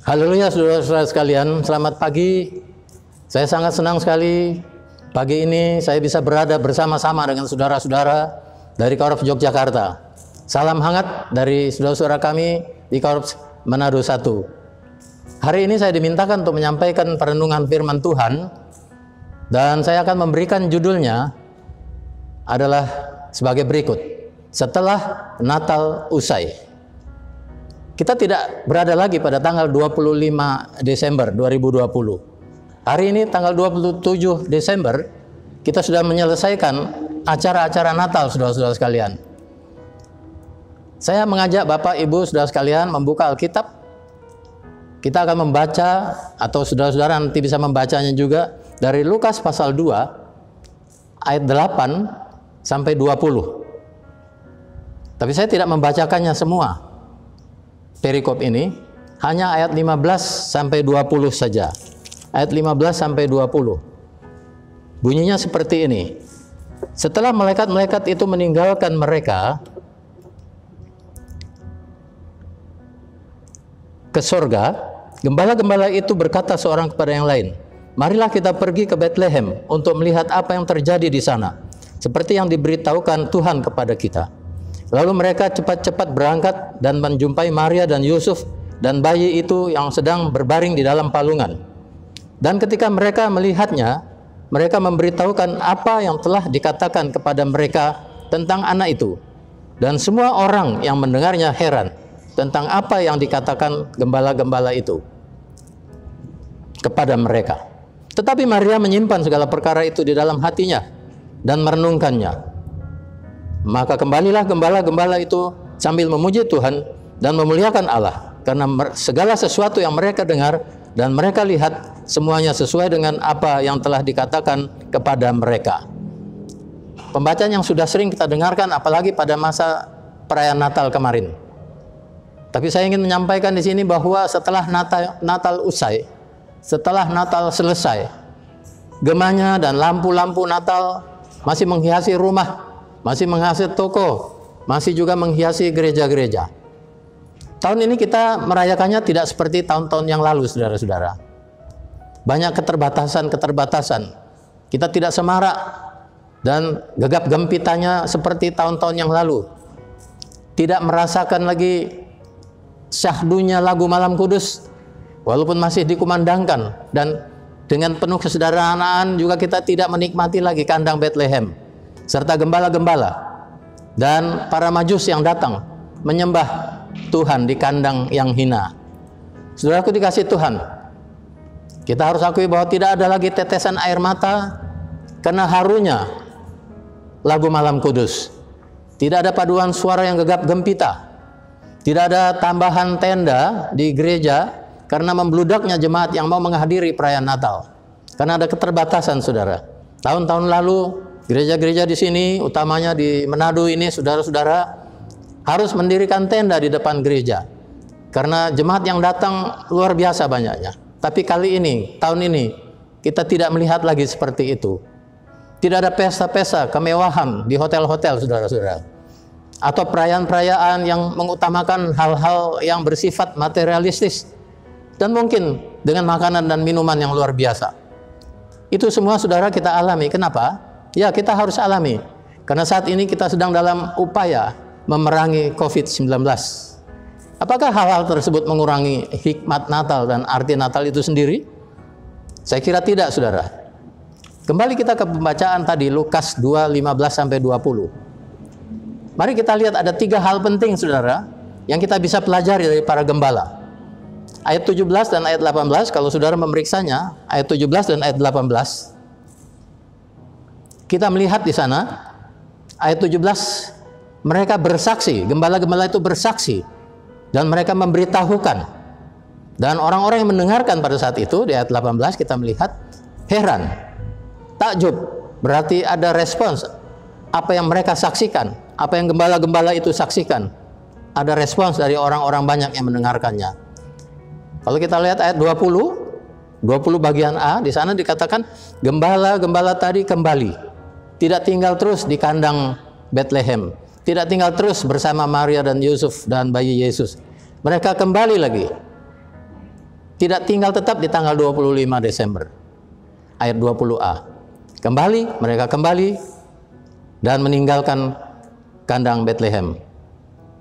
Haleluya, saudara-saudara sekalian, selamat pagi. Saya sangat senang sekali pagi ini saya bisa berada bersama-sama dengan saudara-saudara dari Korps Yogyakarta. Salam hangat dari saudara-saudara kami di Korps Manado 1. Hari ini saya dimintakan untuk menyampaikan perenungan firman Tuhan, dan saya akan memberikan judulnya adalah sebagai berikut: Setelah Natal Usai. Kita tidak berada lagi pada tanggal 25 Desember 2020. Hari ini tanggal 27 Desember, kita sudah menyelesaikan acara-acara Natal, saudara-saudara sekalian. Saya mengajak Bapak, Ibu, saudara sekalian membuka Alkitab. Kita akan membaca, atau saudara-saudara nanti bisa membacanya juga, dari Lukas pasal 2, ayat 8 sampai 20. Tapi saya tidak membacakannya semua. Perikop ini hanya ayat 15 sampai 20 saja. Ayat 15 sampai 20. Bunyinya seperti ini. Setelah malaikat-malaikat itu meninggalkan mereka ke sorga, gembala-gembala itu berkata seorang kepada yang lain, "Marilah kita pergi ke Bethlehem untuk melihat apa yang terjadi di sana, seperti yang diberitahukan Tuhan kepada kita." Lalu mereka cepat-cepat berangkat dan menjumpai Maria dan Yusuf dan bayi itu yang sedang berbaring di dalam palungan. Dan ketika mereka melihatnya, mereka memberitahukan apa yang telah dikatakan kepada mereka tentang anak itu. Dan semua orang yang mendengarnya heran tentang apa yang dikatakan gembala-gembala itu kepada mereka. Tetapi Maria menyimpan segala perkara itu di dalam hatinya dan merenungkannya. Maka kembalilah gembala-gembala itu sambil memuji Tuhan dan memuliakan Allah, karena segala sesuatu yang mereka dengar dan mereka lihat semuanya sesuai dengan apa yang telah dikatakan kepada mereka. Pembacaan yang sudah sering kita dengarkan, apalagi pada masa perayaan Natal kemarin. Tapi saya ingin menyampaikan di sini bahwa setelah Natal usai, setelah Natal selesai, gemahnya dan lampu-lampu Natal masih menghiasi rumah, masih menghiasi toko, masih juga menghiasi gereja-gereja. Tahun ini kita merayakannya tidak seperti tahun-tahun yang lalu, saudara-saudara. Banyak keterbatasan. Kita tidak semarak dan gegap gempitannya seperti tahun-tahun yang lalu. Tidak merasakan lagi syahdunya lagu Malam Kudus, walaupun masih dikumandangkan, dan dengan penuh kesederhanaan juga kita tidak menikmati lagi kandang Bethlehem serta gembala-gembala dan para majus yang datang menyembah Tuhan di kandang yang hina. Saudaraku dikasih Tuhan, kita harus akui bahwa tidak ada lagi tetesan air mata karena harunya lagu Malam Kudus. Tidak ada paduan suara yang gegap gempita. Tidak ada tambahan tenda di gereja karena membludaknya jemaat yang mau menghadiri perayaan Natal. Karena ada keterbatasan, saudara. Tahun-tahun lalu gereja-gereja di sini, utamanya di Manado ini, saudara-saudara, harus mendirikan tenda di depan gereja karena jemaat yang datang luar biasa banyaknya. Tapi kali ini, tahun ini, kita tidak melihat lagi seperti itu. Tidak ada pesta-pesta kemewahan di hotel-hotel, saudara-saudara, atau perayaan-perayaan yang mengutamakan hal-hal yang bersifat materialistis dan mungkin dengan makanan dan minuman yang luar biasa. Itu semua, saudara, kita alami. Kenapa? Ya, kita harus alami, karena saat ini kita sedang dalam upaya memerangi COVID-19. Apakah hal-hal tersebut mengurangi hikmat Natal dan arti Natal itu sendiri? Saya kira tidak, saudara. Kembali kita ke pembacaan tadi, Lukas 2, 15-20. Mari kita lihat ada 3 hal penting, saudara, yang kita bisa pelajari dari para gembala. Ayat 17 dan ayat 18, kalau saudara memeriksanya, ayat 17 dan ayat 18, kita melihat di sana ayat 17, mereka bersaksi, gembala-gembala itu bersaksi dan mereka memberitahukan. Dan orang-orang yang mendengarkan pada saat itu, di ayat 18 kita melihat heran, takjub, berarti ada respons apa yang mereka saksikan, apa yang gembala-gembala itu saksikan. Ada respons dari orang-orang banyak yang mendengarkannya. Kalau kita lihat ayat 20 bagian A, di sana dikatakan gembala-gembala tadi kembali. Tidak tinggal terus di kandang Bethlehem, tidak tinggal terus bersama Maria dan Yusuf dan bayi Yesus. Mereka kembali lagi tidak tinggal tetap di tanggal 25 Desember. Ayat 20a. Mereka kembali dan meninggalkan kandang Bethlehem.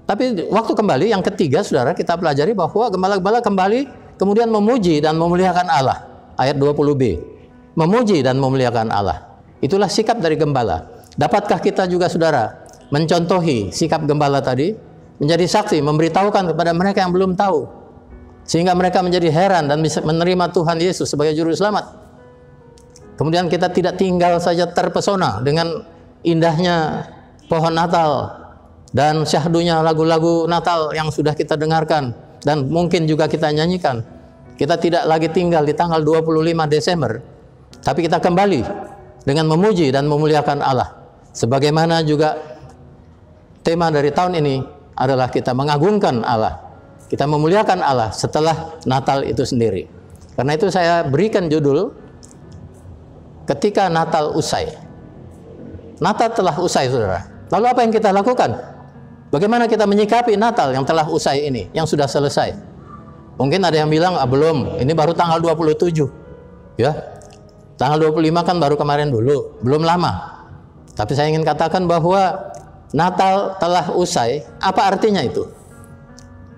Tapi waktu kembali yang ketiga, saudara, kita pelajari bahwa gembala-gembala kembali kemudian memuji dan memuliakan Allah. Ayat 20b. Memuji dan memuliakan Allah. Itulah sikap dari gembala. Dapatkah kita juga, saudara, mencontohi sikap gembala tadi, menjadi saksi, memberitahukan kepada mereka yang belum tahu, sehingga mereka menjadi heran dan bisa menerima Tuhan Yesus sebagai juru selamat. Kemudian kita tidak tinggal saja terpesona dengan indahnya pohon Natal dan syahdunya lagu-lagu Natal yang sudah kita dengarkan dan mungkin juga kita nyanyikan. Kita tidak lagi tinggal di tanggal 25 Desember, tapi kita kembali dengan memuji dan memuliakan Allah. Sebagaimana juga tema dari tahun ini adalah kita mengagungkan Allah, kita memuliakan Allah setelah Natal itu sendiri. Karena itu saya berikan judul, ketika Natal usai. Natal telah usai, saudara. Lalu apa yang kita lakukan? Bagaimana kita menyikapi Natal yang telah usai ini, yang sudah selesai? Mungkin ada yang bilang, belum, ini baru tanggal 27. Ya, tanggal 25 kan baru kemarin dulu, belum lama. Tapi saya ingin katakan bahwa Natal telah usai. Apa artinya itu?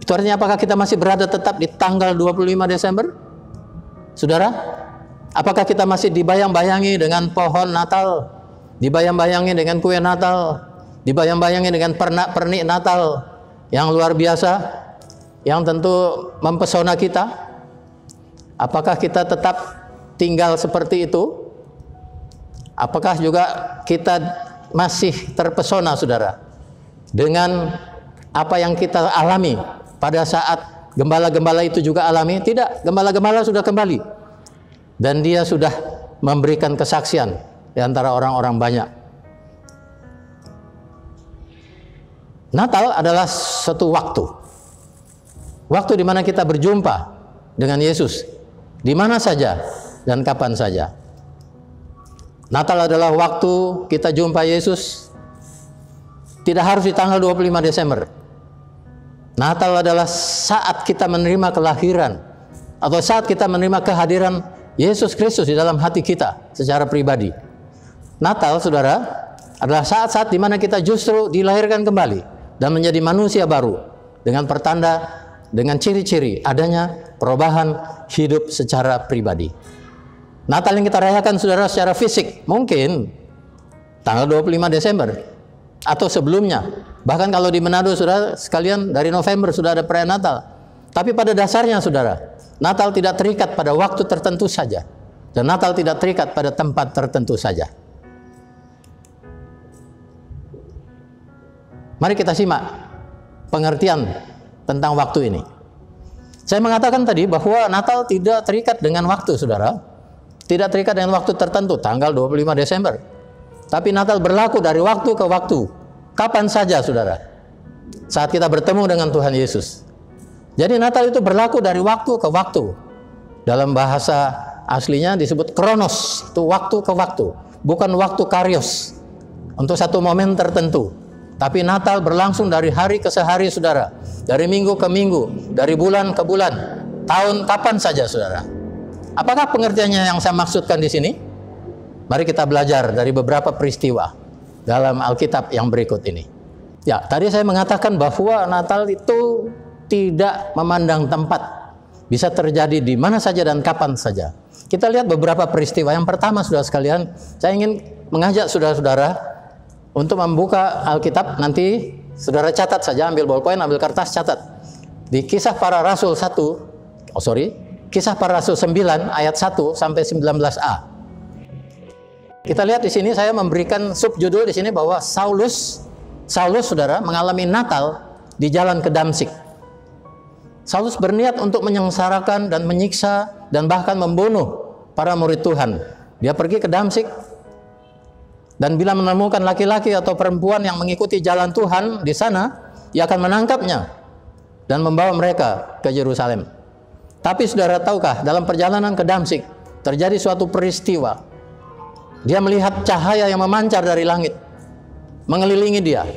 Itu artinya apakah kita masih berada tetap di tanggal 25 Desember? Saudara, apakah kita masih dibayang-bayangi dengan pohon Natal, dibayang-bayangi dengan kue Natal, dibayang-bayangi dengan pernak-pernik Natal yang luar biasa, yang tentu mempesona kita? Apakah kita tetap tinggal seperti itu? Apakah juga kita masih terpesona, saudara, dengan apa yang kita alami pada saat gembala-gembala itu juga alami? Tidak, gembala-gembala sudah kembali dan dia sudah memberikan kesaksian di antara orang-orang banyak. Natal adalah suatu waktu di mana kita berjumpa dengan Yesus di mana saja dan kapan saja. Natal adalah waktu kita jumpa Yesus, tidak harus di tanggal 25 Desember. Natal adalah saat kita menerima kelahiran atau saat kita menerima kehadiran Yesus Kristus di dalam hati kita secara pribadi. Natal, saudara, adalah saat-saat di mana kita justru dilahirkan kembali dan menjadi manusia baru dengan pertanda, dengan ciri-ciri adanya perubahan hidup secara pribadi. Natal yang kita rayakan, saudara, secara fisik mungkin tanggal 25 Desember atau sebelumnya. Bahkan kalau di Manado, saudara sekalian, dari November sudah ada perayaan Natal. Tapi pada dasarnya, saudara, Natal tidak terikat pada waktu tertentu saja, dan Natal tidak terikat pada tempat tertentu saja. Mari kita simak pengertian tentang waktu ini. Saya mengatakan tadi bahwa Natal tidak terikat dengan waktu, saudara. Tidak terikat dengan waktu tertentu, tanggal 25 Desember. Tapi Natal berlaku dari waktu ke waktu. Kapan saja, saudara, saat kita bertemu dengan Tuhan Yesus. Jadi Natal itu berlaku dari waktu ke waktu. Dalam bahasa aslinya disebut kronos, itu waktu ke waktu, bukan waktu karios untuk satu momen tertentu. Tapi Natal berlangsung dari hari ke sehari, saudara, dari minggu ke minggu, dari bulan ke bulan, tahun kapan saja, saudara. Apakah pengertiannya yang saya maksudkan di sini? Mari kita belajar dari beberapa peristiwa dalam Alkitab yang berikut ini. Ya, tadi saya mengatakan bahwa Natal itu tidak memandang tempat, bisa terjadi di mana saja dan kapan saja. Kita lihat beberapa peristiwa. Yang pertama, saudara sekalian, saya ingin mengajak saudara-saudara untuk membuka Alkitab. Nanti saudara catat saja, ambil bolpen, ambil kertas, catat. Di Kisah Para Rasul 1, Kisah Para Rasul 9 ayat 1 sampai 19a. Kita lihat di sini, saya memberikan subjudul di sini bahwa Saulus, saudara, mengalami Natal di jalan ke Damsyik. Saulus berniat untuk menyengsarakan dan menyiksa dan bahkan membunuh para murid Tuhan. Dia pergi ke Damsyik, dan bila menemukan laki-laki atau perempuan yang mengikuti jalan Tuhan di sana, ia akan menangkapnya dan membawa mereka ke Yerusalem. Tapi saudara tahukah, dalam perjalanan ke Damsyik terjadi suatu peristiwa. Dia melihat cahaya yang memancar dari langit mengelilingi dia.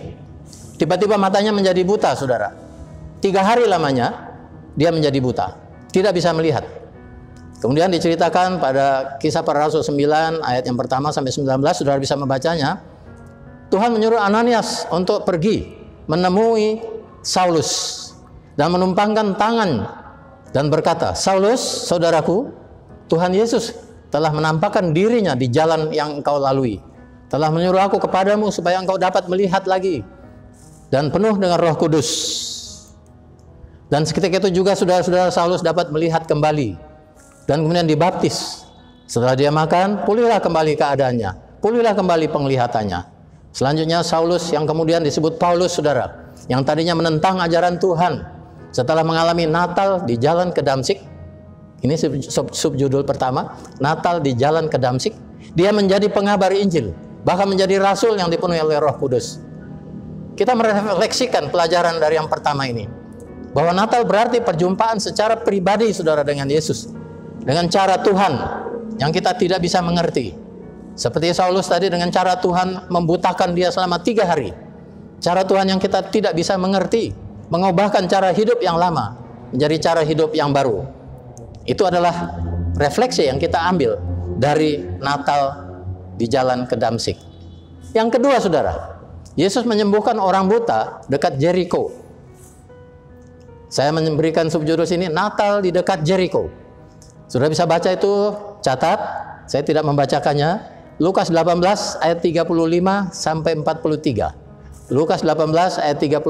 Tiba-tiba matanya menjadi buta, saudara. 3 hari lamanya dia menjadi buta. tidak bisa melihat. Kemudian diceritakan pada Kisah Para Rasul 9 ayat yang pertama sampai 19, saudara bisa membacanya. Tuhan menyuruh Ananias untuk pergi menemui Saulus dan menumpangkan tangan dan berkata, Saulus, saudaraku, Tuhan Yesus telah menampakkan dirinya di jalan yang engkau lalui. Telah menyuruh aku kepadamu supaya engkau dapat melihat lagi dan penuh dengan Roh Kudus. Dan seketika itu juga saudara-saudara Saulus dapat melihat kembali dan kemudian dibaptis. Setelah dia makan, pulihlah kembali keadaannya, pulihlah kembali penglihatannya. Selanjutnya Saulus yang kemudian disebut Paulus, saudara, yang tadinya menentang ajaran Tuhan, setelah mengalami Natal di jalan ke Damsyik, ini subjudul pertama, Natal di jalan ke Damsyik, dia menjadi pengabar Injil, bahkan menjadi rasul yang dipenuhi oleh Roh Kudus. Kita merefleksikan pelajaran dari yang pertama ini, bahwa Natal berarti perjumpaan secara pribadi saudara dengan Yesus, dengan cara Tuhan yang kita tidak bisa mengerti. Seperti Saulus tadi, dengan cara Tuhan membutakan dia selama 3 hari. Cara Tuhan yang kita tidak bisa mengerti, mengubahkan cara hidup yang lama menjadi cara hidup yang baru. Itu adalah refleksi yang kita ambil dari Natal di jalan ke Damsyik. Yang kedua saudara, Yesus menyembuhkan orang buta dekat Jericho. Saya memberikan subjudul sini, Natal di dekat Jericho. Sudah bisa baca itu, catat, saya tidak membacakannya. Lukas 18 ayat 35 sampai 43. Lukas 18 ayat 35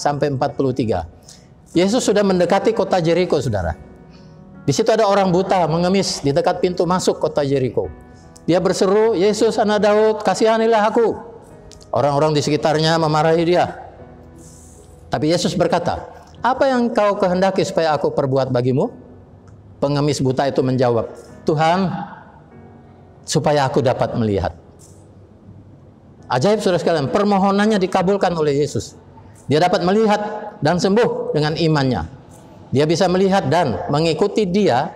sampai 43. Yesus sudah mendekati kota Jericho, saudara. Di situ ada orang buta mengemis di dekat pintu masuk kota Jericho. Dia berseru, Yesus anak Daud, kasihanilah aku. Orang-orang di sekitarnya memarahi dia. Tapi Yesus berkata, apa yang kau kehendaki supaya aku perbuat bagimu? Pengemis buta itu menjawab, Tuhan, supaya aku dapat melihat. Ajaib saudara sekalian, permohonannya dikabulkan oleh Yesus. Dia dapat melihat dan sembuh dengan imannya. Dia bisa melihat dan mengikuti dia.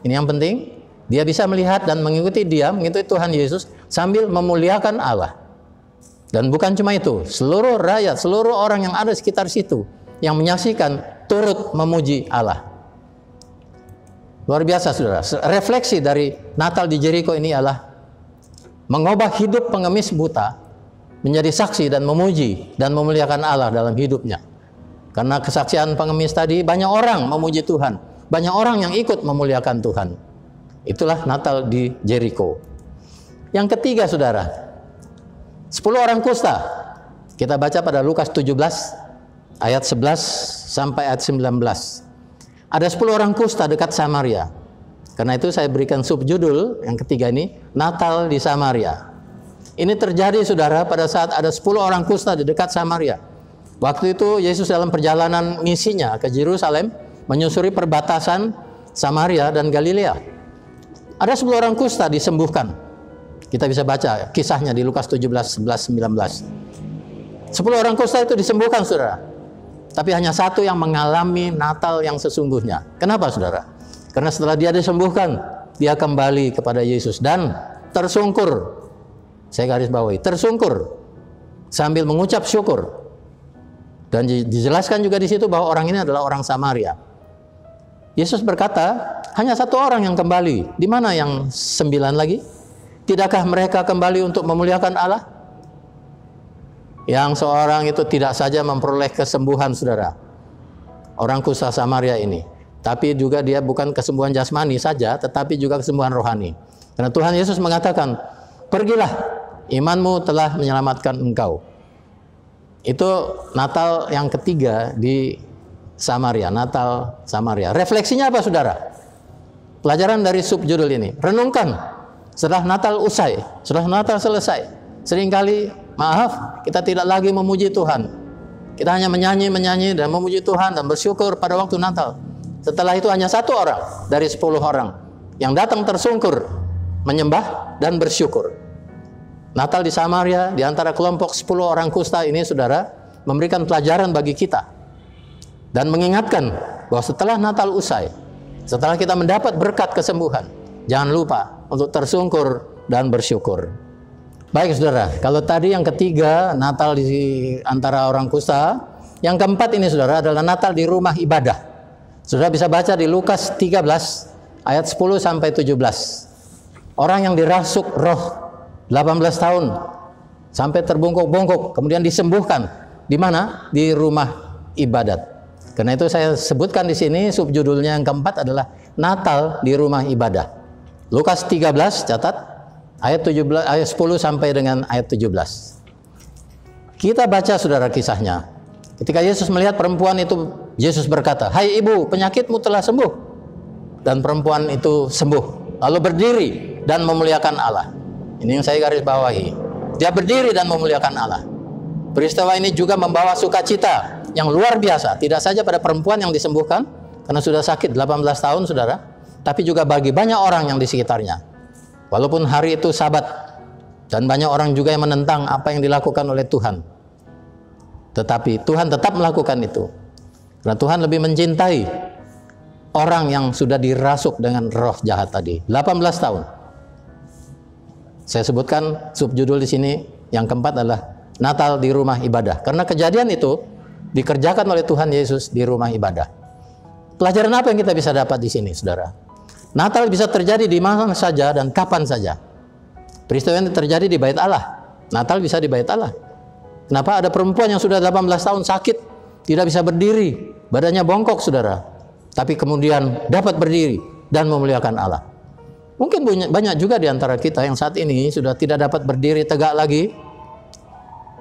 Ini yang penting. Dia bisa melihat dan mengikuti dia, mengikuti Tuhan Yesus sambil memuliakan Allah. Dan bukan cuma itu, seluruh rakyat, seluruh orang yang ada di sekitar situ yang menyaksikan turut memuji Allah. Luar biasa saudara. Refleksi dari Natal di Jericho ini adalah mengubah hidup pengemis buta menjadi saksi dan memuji dan memuliakan Allah dalam hidupnya. Karena kesaksian pengemis tadi, banyak orang memuji Tuhan, banyak orang yang ikut memuliakan Tuhan. Itulah Natal di Jericho. Yang ketiga saudara, 10 orang kusta. Kita baca pada Lukas 17 ayat 11 sampai ayat 19. Ada 10 orang kusta dekat Samaria. Karena itu saya berikan subjudul yang ketiga ini, Natal di Samaria. Ini terjadi saudara pada saat ada 10 orang kusta di dekat Samaria. Waktu itu Yesus dalam perjalanan misinya ke Yerusalem menyusuri perbatasan Samaria dan Galilea. Ada 10 orang kusta disembuhkan. Kita bisa baca kisahnya di Lukas 17, 11, 19. 10 orang kusta itu disembuhkan saudara. Tapi hanya satu yang mengalami Natal yang sesungguhnya. Kenapa saudara? Karena setelah dia disembuhkan, dia kembali kepada Yesus dan tersungkur. Saya garis bawahi, tersungkur sambil mengucap syukur. Dan dijelaskan juga di situ bahwa orang ini adalah orang Samaria. Yesus berkata, hanya satu orang yang kembali. Di mana yang 9 lagi? Tidakkah mereka kembali untuk memuliakan Allah? Yang seorang itu tidak saja memperoleh kesembuhan saudara, orang kusta Samaria ini, tapi juga dia bukan kesembuhan jasmani saja, tetapi juga kesembuhan rohani. Karena Tuhan Yesus mengatakan, pergilah, imanmu telah menyelamatkan engkau. Itu Natal yang ketiga di Samaria, Natal Samaria. Refleksinya apa saudara? Pelajaran dari subjudul ini, renungkan setelah Natal usai, setelah Natal selesai, seringkali maaf, kita tidak lagi memuji Tuhan. Kita hanya menyanyi dan memuji Tuhan dan bersyukur pada waktu Natal. Setelah itu hanya satu orang dari 10 orang yang datang tersungkur, menyembah dan bersyukur. Natal di Samaria, di antara kelompok 10 orang kusta ini saudara, memberikan pelajaran bagi kita. Dan mengingatkan bahwa setelah Natal usai, setelah kita mendapat berkat kesembuhan, jangan lupa untuk tersungkur dan bersyukur. Baik saudara, kalau tadi yang ketiga Natal di antara orang kusta, yang keempat ini saudara adalah Natal di rumah ibadah. Sudah bisa baca di Lukas 13 ayat 10 sampai 17. Orang yang dirasuk roh 18 tahun sampai terbungkuk-bungkuk, kemudian disembuhkan. Di mana? Di rumah ibadat. Karena itu saya sebutkan di sini subjudulnya yang keempat adalah Natal di rumah ibadah. Lukas 13 catat ayat 17, ayat 10 sampai dengan ayat 17. Kita baca saudara kisahnya. Ketika Yesus melihat perempuan itu, Yesus berkata, "Hai ibu, penyakitmu telah sembuh." Dan perempuan itu sembuh, lalu berdiri dan memuliakan Allah. Ini yang saya garis bawahi. Dia berdiri dan memuliakan Allah. Peristiwa ini juga membawa sukacita yang luar biasa, tidak saja pada perempuan yang disembuhkan karena sudah sakit 18 tahun saudara, tapi juga bagi banyak orang yang di sekitarnya. Walaupun hari itu Sabat dan banyak orang juga yang menentang apa yang dilakukan oleh Tuhan, tetapi Tuhan tetap melakukan itu karena Tuhan lebih mencintai orang yang sudah dirasuk dengan roh jahat tadi 18 tahun. Saya sebutkan subjudul di sini yang keempat adalah Natal di rumah ibadah, karena kejadian itu dikerjakan oleh Tuhan Yesus di rumah ibadah. Pelajaran apa yang kita bisa dapat di sini, saudara? Natal bisa terjadi di mana saja dan kapan saja. Peristiwa ini terjadi di bait Allah. Natal bisa di bait Allah. Kenapa? Ada perempuan yang sudah 18 tahun sakit, tidak bisa berdiri, badannya bongkok, saudara. Tapi kemudian dapat berdiri dan memuliakan Allah. Mungkin banyak juga di antara kita yang saat ini sudah tidak dapat berdiri tegak lagi.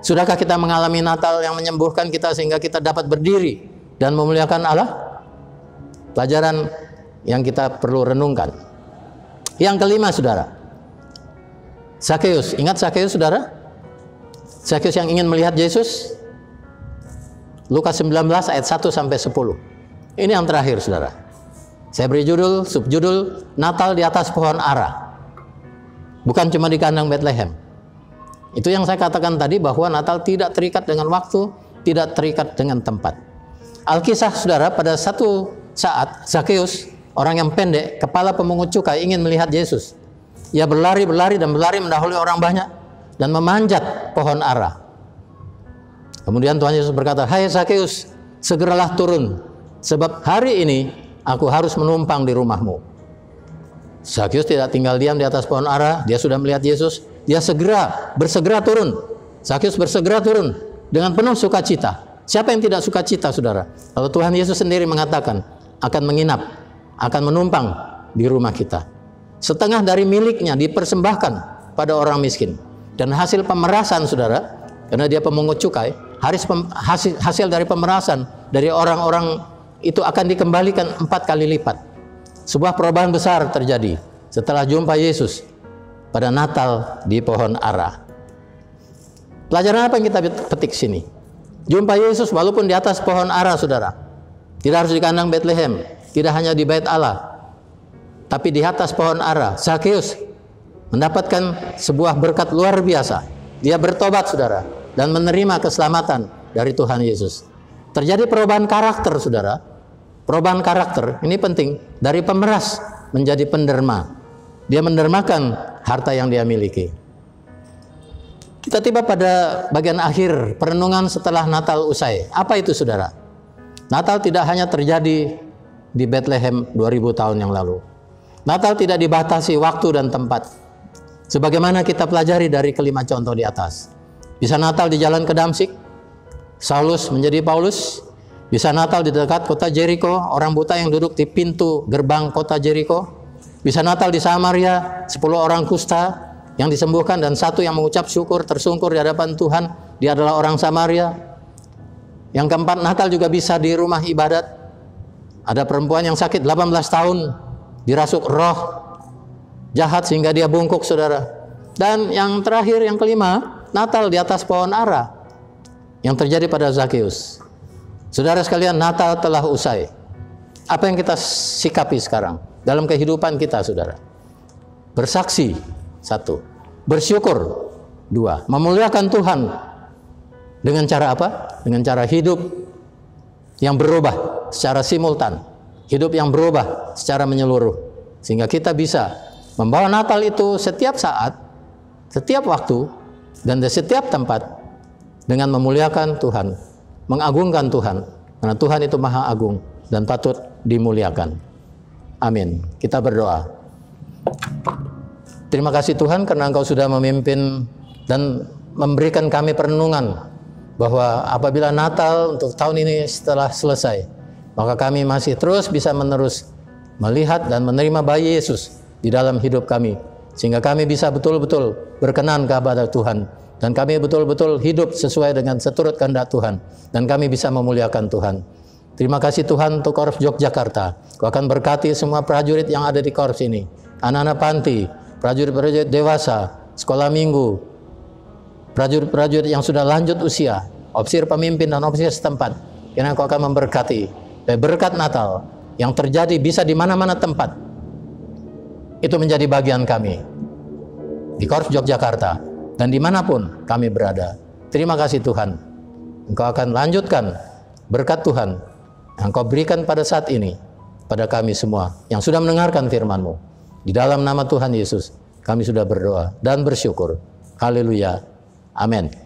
Sudahkah kita mengalami Natal yang menyembuhkan kita sehingga kita dapat berdiri dan memuliakan Allah? Pelajaran yang kita perlu renungkan. Yang kelima, saudara, Zakheus. Ingat Zakheus, saudara? Zakheus yang ingin melihat Yesus. Lukas 19 ayat 1 sampai 10. Ini yang terakhir, saudara. Saya beri subjudul Natal di atas pohon ara. Bukan cuma di kandang Bethlehem. Itu yang saya katakan tadi, bahwa Natal tidak terikat dengan waktu, tidak terikat dengan tempat. Alkisah, saudara, pada satu saat Zakheus, orang yang pendek, kepala pemungut cukai, ingin melihat Yesus. Ia berlari mendahului orang banyak dan memanjat pohon ara. Kemudian Tuhan Yesus berkata, "Hai Zakheus, segeralah turun, sebab hari ini aku harus menumpang di rumahmu." Zakheus tidak tinggal diam di atas pohon ara. Dia sudah melihat Yesus. Dia bersegera turun. Zakheus bersegera turun dengan penuh sukacita. Siapa yang tidak sukacita, saudara? Kalau Tuhan Yesus sendiri mengatakan akan menginap, akan menumpang di rumah kita. Setengah dari miliknya dipersembahkan pada orang miskin. Dan hasil pemerasan, saudara, karena dia pemungut cukai, hasil dari pemerasan dari orang-orang itu akan dikembalikan 4 kali lipat. Sebuah perubahan besar terjadi setelah jumpa Yesus pada Natal di pohon ara. Pelajaran apa yang kita petik sini? Jumpa Yesus walaupun di atas pohon ara, saudara. Tidak harus di kandang Bethlehem, tidak hanya di bait Allah, tapi di atas pohon ara. Zakheus mendapatkan sebuah berkat luar biasa. Dia bertobat, saudara, dan menerima keselamatan dari Tuhan Yesus. Terjadi perubahan karakter, saudara. Perubahan karakter ini penting, dari pemeras menjadi penderma. Dia mendermakan harta yang dia miliki. Kita tiba pada bagian akhir perenungan setelah Natal usai. Apa itu, saudara? Natal tidak hanya terjadi di Bethlehem 2000 tahun yang lalu. Natal tidak dibatasi waktu dan tempat. Sebagaimana kita pelajari dari kelima contoh di atas. Bisa Natal di jalan ke Damsyik, Saulus menjadi Paulus. Bisa Natal di dekat kota Jericho, orang buta yang duduk di pintu gerbang kota Jericho. Bisa Natal di Samaria, 10 orang kusta yang disembuhkan dan satu yang mengucap syukur tersungkur di hadapan Tuhan. Dia adalah orang Samaria. Yang keempat, Natal juga bisa di rumah ibadat. Ada perempuan yang sakit 18 tahun, dirasuk roh jahat sehingga dia bungkuk, saudara. Dan yang terakhir, yang kelima, Natal di atas pohon ara yang terjadi pada Zakheus. Saudara sekalian, Natal telah usai. Apa yang kita sikapi sekarang dalam kehidupan kita, saudara? Bersaksi, 1. Bersyukur, 2. Memuliakan Tuhan. Dengan cara apa? Dengan cara hidup yang berubah secara simultan. Hidup yang berubah secara menyeluruh. Sehingga kita bisa membawa Natal itu setiap saat, setiap waktu, dan di setiap tempat dengan memuliakan Tuhan, mengagungkan Tuhan. Karena Tuhan itu maha agung dan patut dimuliakan. Amin. Kita berdoa. Terima kasih Tuhan karena Engkau sudah memimpin dan memberikan kami perenungan bahwa apabila Natal untuk tahun ini setelah selesai, maka kami masih terus bisa menerus melihat dan menerima bayi Yesus di dalam hidup kami, sehingga kami bisa betul-betul berkenan kepada Tuhan, dan kami betul-betul hidup sesuai dengan seturut kehendak Tuhan, dan kami bisa memuliakan Tuhan. Terima kasih Tuhan untuk Korps Yogyakarta. Kau akan berkati semua prajurit yang ada di Korps ini, anak-anak panti, prajurit-prajurit dewasa, sekolah minggu, prajurit-prajurit yang sudah lanjut usia, ofisir pemimpin dan ofisir setempat. Kiranya Kau akan memberkati. Berkat Natal yang terjadi bisa di mana-mana tempat, itu menjadi bagian kami di Korps Yogyakarta dan dimanapun kami berada. Terima kasih Tuhan. Engkau akan lanjutkan berkat Tuhan yang Kau berikan pada saat ini pada kami semua yang sudah mendengarkan firman-Mu. Di dalam nama Tuhan Yesus kami sudah berdoa dan bersyukur. Haleluya. Amin.